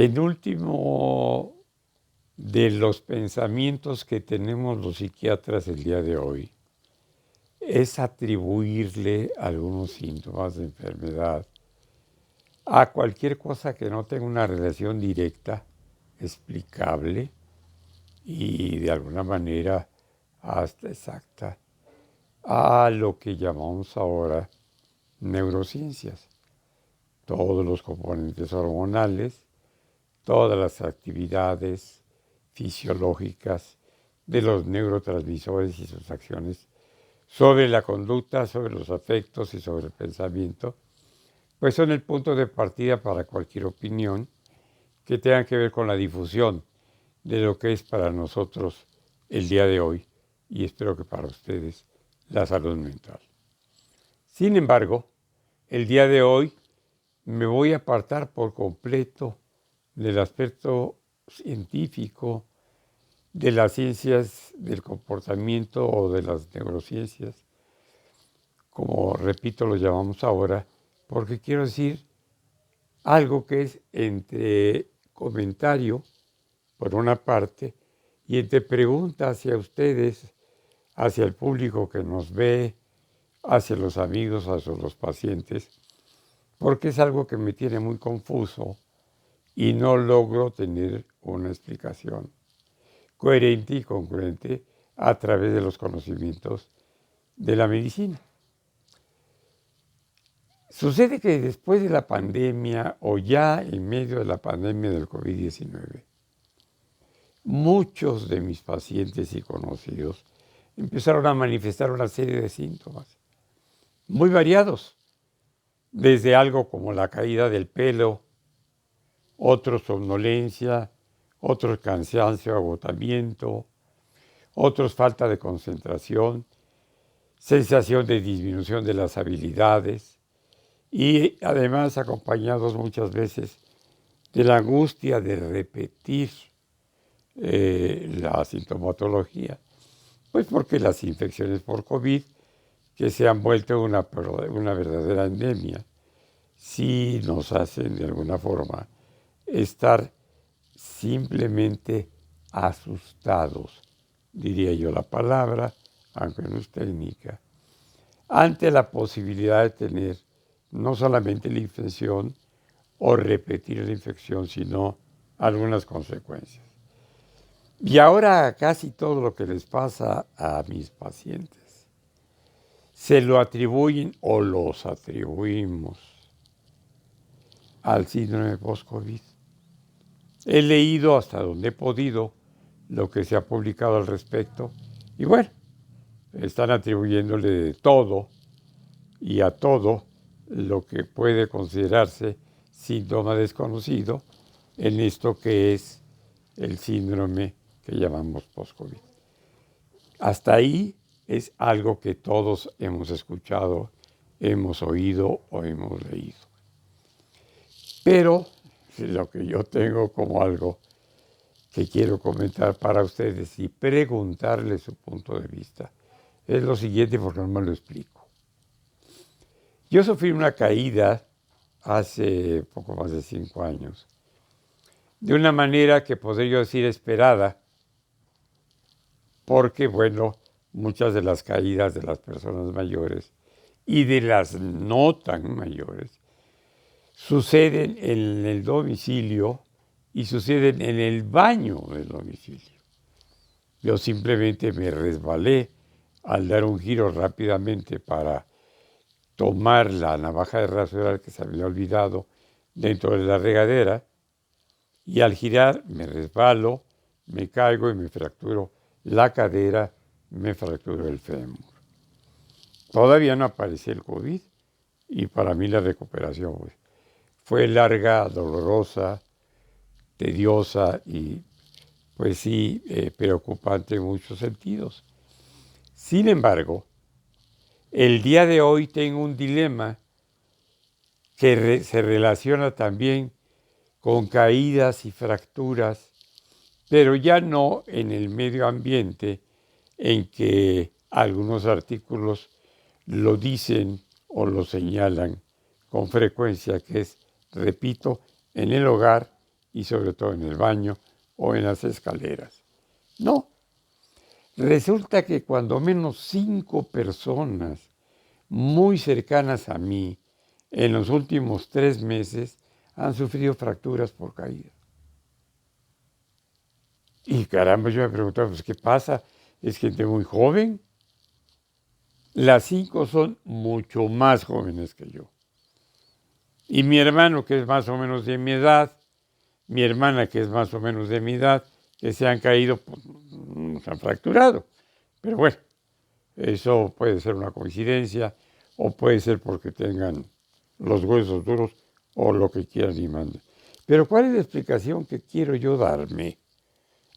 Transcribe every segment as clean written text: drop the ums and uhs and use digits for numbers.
En último, de los pensamientos que tenemos los psiquiatras el día de hoy, es atribuirle algunos síntomas de enfermedad a cualquier cosa que no tenga una relación directa, explicable y de alguna manera hasta exacta a lo que llamamos ahora neurociencias. Todos los componentes hormonales, todas las actividades fisiológicas de los neurotransmisores y sus acciones sobre la conducta, sobre los afectos y sobre el pensamiento, pues son el punto de partida para cualquier opinión que tenga que ver con la difusión de lo que es para nosotros el día de hoy y espero que para ustedes la salud mental. Sin embargo, el día de hoy me voy a apartar por completo del aspecto científico de las ciencias del comportamiento o de las neurociencias, como repito lo llamamos ahora, porque quiero decir algo que es entre comentario, por una parte, y entre pregunta hacia ustedes, hacia el público que nos ve, hacia los amigos, hacia los pacientes, porque es algo que me tiene muy confuso y no logro tener una explicación coherente y congruente a través de los conocimientos de la medicina. Sucede que después de la pandemia o ya en medio de la pandemia del COVID-19, muchos de mis pacientes y conocidos empezaron a manifestar una serie de síntomas muy variados, desde algo como la caída del pelo, otros somnolencia, otros cansancio, agotamiento, otros falta de concentración, sensación de disminución de las habilidades y además acompañados muchas veces de la angustia de repetir la sintomatología, pues porque las infecciones por COVID, que se han vuelto una verdadera endemia, sí nos hacen de alguna forma estar simplemente asustados, diría yo la palabra, aunque no es técnica, ante la posibilidad de tener no solamente la infección o repetir la infección, sino algunas consecuencias. Y ahora casi todo lo que les pasa a mis pacientes se lo atribuyen o los atribuimos al síndrome post-COVID. He leído hasta donde he podido lo que se ha publicado al respecto y bueno, están atribuyéndole de todo y a todo lo que puede considerarse síntoma desconocido en esto que es el síndrome que llamamos post-COVID. Hasta ahí es algo que todos hemos escuchado, hemos oído o hemos leído. Pero lo que yo tengo como algo que quiero comentar para ustedes y preguntarles su punto de vista es lo siguiente, porque no me lo explico. Yo sufrí una caída hace poco más de 5 años, de una manera que podría yo decir esperada, porque, bueno, muchas de las caídas de las personas mayores y de las no tan mayores suceden en el domicilio y suceden en el baño del domicilio. Yo simplemente me resbalé al dar un giro rápidamente para tomar la navaja de rasurar que se había olvidado dentro de la regadera y al girar me resbalo, me caigo y me fracturo la cadera, me fracturo el fémur. Todavía no apareció el COVID y para mí la recuperación fue larga, dolorosa, tediosa y pues sí, preocupante en muchos sentidos. Sin embargo, el día de hoy tengo un dilema que se relaciona también con caídas y fracturas, pero ya no en el medio ambiente en que algunos artículos lo dicen o lo señalan con frecuencia, que es, repito, en el hogar y sobre todo en el baño o en las escaleras. No, resulta que cuando menos 5 personas muy cercanas a mí en los últimos 3 meses han sufrido fracturas por caída. Y caramba, yo me preguntaba, pues, ¿qué pasa? ¿Es gente muy joven? Las 5 son mucho más jóvenes que yo. Y mi hermano, que es más o menos de mi edad, mi hermana, que es más o menos de mi edad, que se han caído, pues, se han fracturado. Pero bueno, eso puede ser una coincidencia o puede ser porque tengan los huesos duros o lo que quieran y manden. Pero ¿cuál es la explicación que quiero yo darme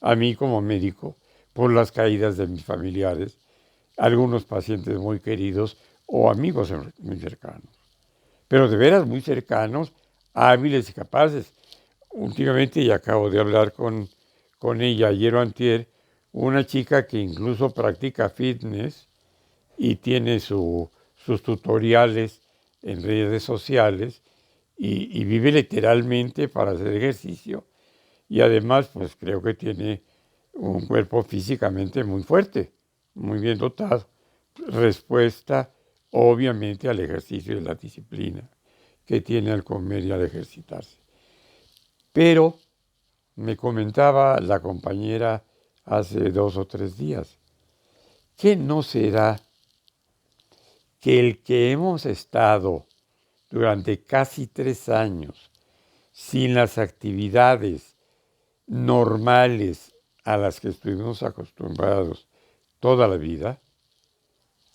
a mí como médico por las caídas de mis familiares, algunos pacientes muy queridos o amigos muy cercanos? Pero de veras muy cercanos, hábiles y capaces. Últimamente, ya acabo de hablar con ella ayer o antier, una chica que incluso practica fitness y tiene sus tutoriales en redes sociales y vive literalmente para hacer ejercicio y además pues creo que tiene un cuerpo físicamente muy fuerte, muy bien dotado. Respuesta obviamente al ejercicio y a la disciplina que tiene al comer y al ejercitarse. Pero me comentaba la compañera hace 2 o 3 días, ¿qué no será que el que hemos estado durante casi 3 años sin las actividades normales a las que estuvimos acostumbrados toda la vida?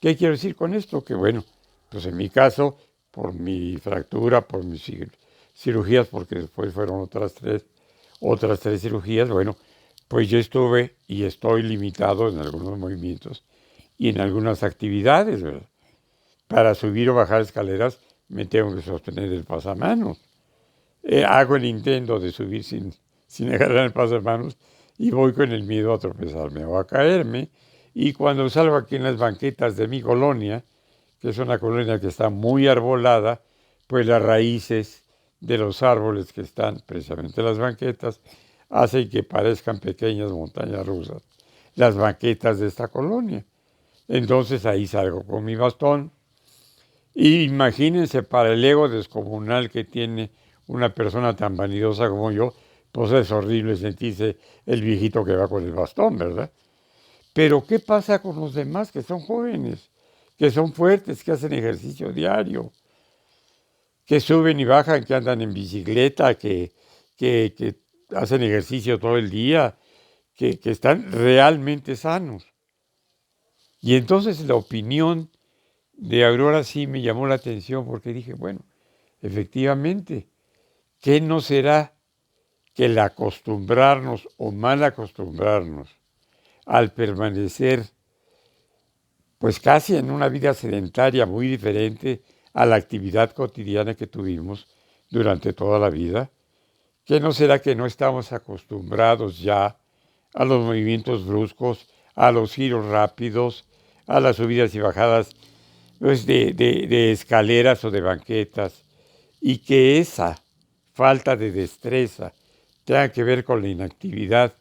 ¿Qué quiero decir con esto? Que bueno, pues en mi caso, por mi fractura, por mis cirugías, porque después fueron otras tres cirugías, bueno, pues yo estuve y estoy limitado en algunos movimientos y en algunas actividades, ¿verdad? Para subir o bajar escaleras me tengo que sostener el pasamanos. Hago el intento de subir sin agarrar el pasamanos y voy con el miedo a tropezarme o a caerme. Y cuando salgo aquí en las banquetas de mi colonia, que es una colonia que está muy arbolada, pues las raíces de los árboles que están precisamente en las banquetas hacen que parezcan pequeñas montañas rusas las banquetas de esta colonia. Entonces ahí salgo con mi bastón. Y imagínense para el ego descomunal que tiene una persona tan vanidosa como yo, pues es horrible sentirse el viejito que va con el bastón, ¿verdad? Pero ¿qué pasa con los demás que son jóvenes, que son fuertes, que hacen ejercicio diario, que suben y bajan, que andan en bicicleta, que hacen ejercicio todo el día, que están realmente sanos? Y entonces la opinión de Aurora sí me llamó la atención porque dije, bueno, efectivamente, ¿qué no será que el acostumbrarnos o mal acostumbrarnos al permanecer pues casi en una vida sedentaria muy diferente a la actividad cotidiana que tuvimos durante toda la vida? ¿Qué no será que no estamos acostumbrados ya a los movimientos bruscos, a los giros rápidos, a las subidas y bajadas pues, de escaleras o de banquetas, y que esa falta de destreza tenga que ver con la inactividad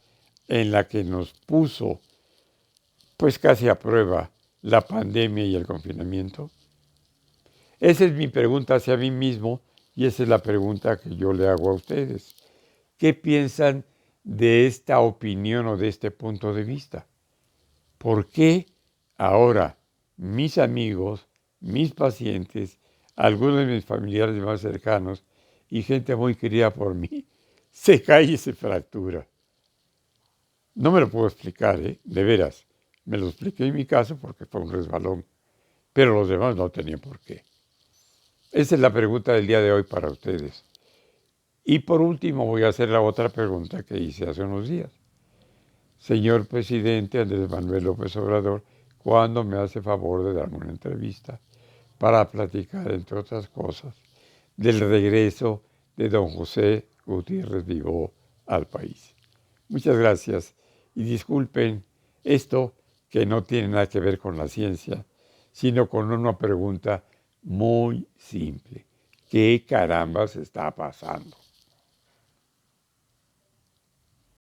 en la que nos puso pues casi a prueba la pandemia y el confinamiento? Esa es mi pregunta hacia mí mismo y esa es la pregunta que yo le hago a ustedes. ¿Qué piensan de esta opinión o de este punto de vista? ¿Por qué ahora mis amigos, mis pacientes, algunos de mis familiares más cercanos y gente muy querida por mí se cae y se fractura? No me lo puedo explicar, de veras. Me lo expliqué en mi caso porque fue un resbalón, pero los demás no tenían por qué. Esa es la pregunta del día de hoy para ustedes. Y por último voy a hacer la otra pregunta que hice hace unos días. Señor presidente Andrés Manuel López Obrador, ¿cuándo me hace favor de darme una entrevista para platicar, entre otras cosas, del regreso de don José Gutiérrez Vigó al país? Muchas gracias y disculpen esto que no tiene nada que ver con la ciencia, sino con una pregunta muy simple. ¿Qué carambas está pasando?